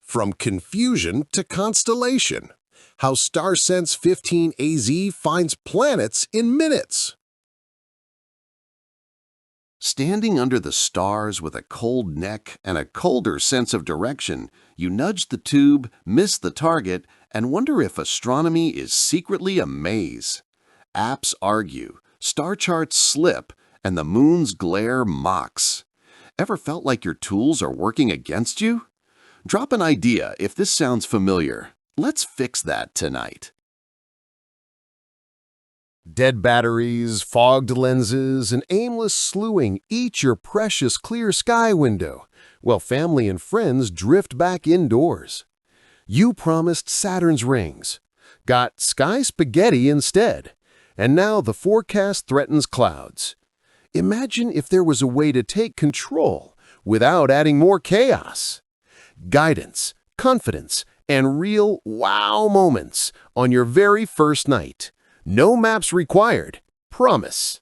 From confusion to constellation. How StarSense 15AZ finds planets in minutes. Standing under the stars with a cold neck and a colder sense of direction, you nudge the tube, miss the target, and wonder if astronomy is secretly a maze. Apps argue, star charts slip, and the moon's glare mocks. Ever felt like your tools are working against you? Drop an idea if this sounds familiar. Let's fix that tonight. Dead batteries, fogged lenses, and aimless slewing eat your precious clear sky window, while family and friends drift back indoors. You promised Saturn's rings, got sky spaghetti instead, and now the forecast threatens clouds. Imagine if there was a way to take control without adding more chaos. Guidance, confidence, and real wow moments on your very first night. No maps required. Promise.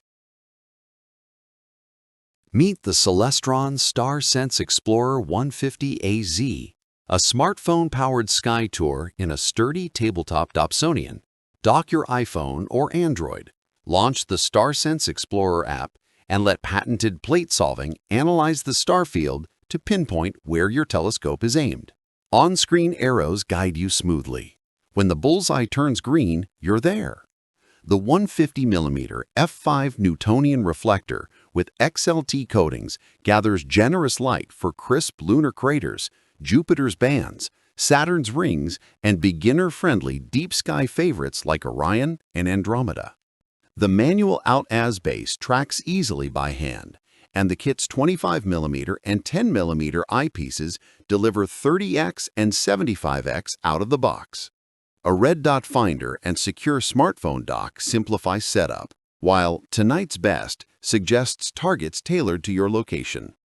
Meet the Celestron StarSense Explorer 150AZ, a smartphone-powered sky tour in a sturdy tabletop Dobsonian. Dock your iPhone or Android, launch the StarSense Explorer app, and let patented plate solving analyze the star field to pinpoint where your telescope is aimed. On-screen arrows guide you smoothly. When the bullseye turns green, you're there. The 150mm f5 Newtonian reflector with XLT coatings gathers generous light for crisp lunar craters, Jupiter's bands, Saturn's rings, and beginner-friendly deep sky favorites like Orion and Andromeda. The manual out-as base tracks easily by hand, and the kit's 25mm and 10mm eyepieces deliver 30x and 75x out of the box. A red dot finder and secure smartphone dock simplify setup, while Tonight's Best suggests targets tailored to your location.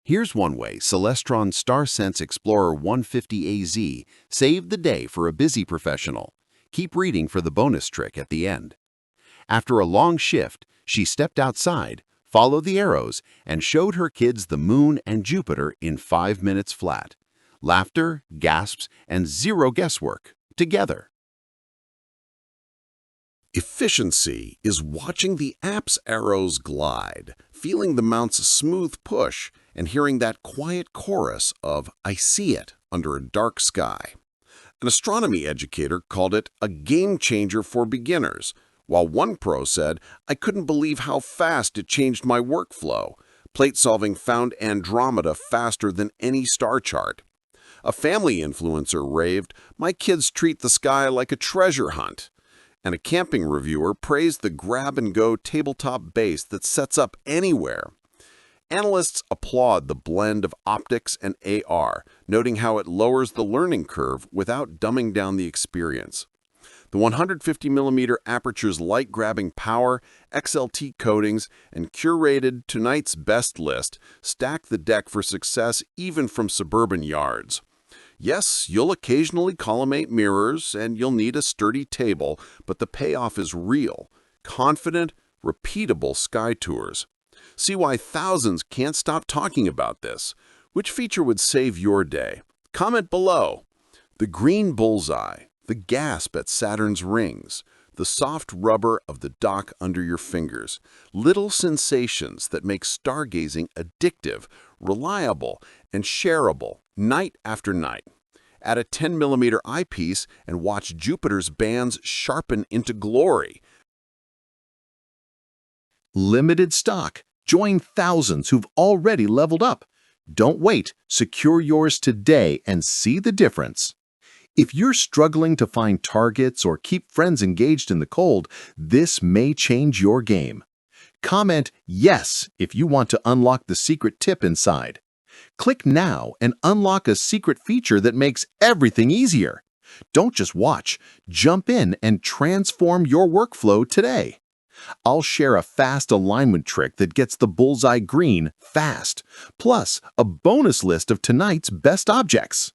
Here's one way Celestron StarSense Explorer 150AZ saved the day for a busy professional. Keep reading for the bonus trick at the end. After a long shift, she stepped outside, followed the arrows, and showed her kids the moon and Jupiter in 5 minutes flat. Laughter, gasps, and zero guesswork. Together. Efficiency is watching the app's arrows glide, feeling the mount's smooth push, and hearing that quiet chorus of "I see it" under a dark sky. An astronomy educator called it a game changer for beginners, while one pro said, "I couldn't believe how fast it changed my workflow. Plate solving found Andromeda faster than any star chart." A family influencer raved, "My kids treat the sky like a treasure hunt." And a camping reviewer praised the grab-and-go tabletop base that sets up anywhere. Analysts applaud the blend of optics and AR, noting how it lowers the learning curve without dumbing down the experience. The 150mm aperture's light-grabbing power, XLT coatings, and curated Tonight's Best list stack the deck for success even from suburban yards. Yes, you'll occasionally collimate mirrors, and you'll need a sturdy table, but the payoff is real. Confident, repeatable sky tours. See why thousands can't stop talking about this. Which feature would save your day? Comment below. The green bullseye, the gasp at Saturn's rings, the soft rubber of the dock under your fingers. Little sensations that make stargazing addictive, reliable, and shareable night after night. Add a 10mm eyepiece and watch Jupiter's bands sharpen into glory. Limited stock. Join thousands who've already leveled up. Don't wait. Secure yours today and see the difference. If you're struggling to find targets or keep friends engaged in the cold, this may change your game. Comment yes if you want to unlock the secret tip inside. Click now and unlock a secret feature that makes everything easier. Don't just watch, jump in and transform your workflow today. I'll share a fast alignment trick that gets the bullseye green fast, plus a bonus list of tonight's best objects.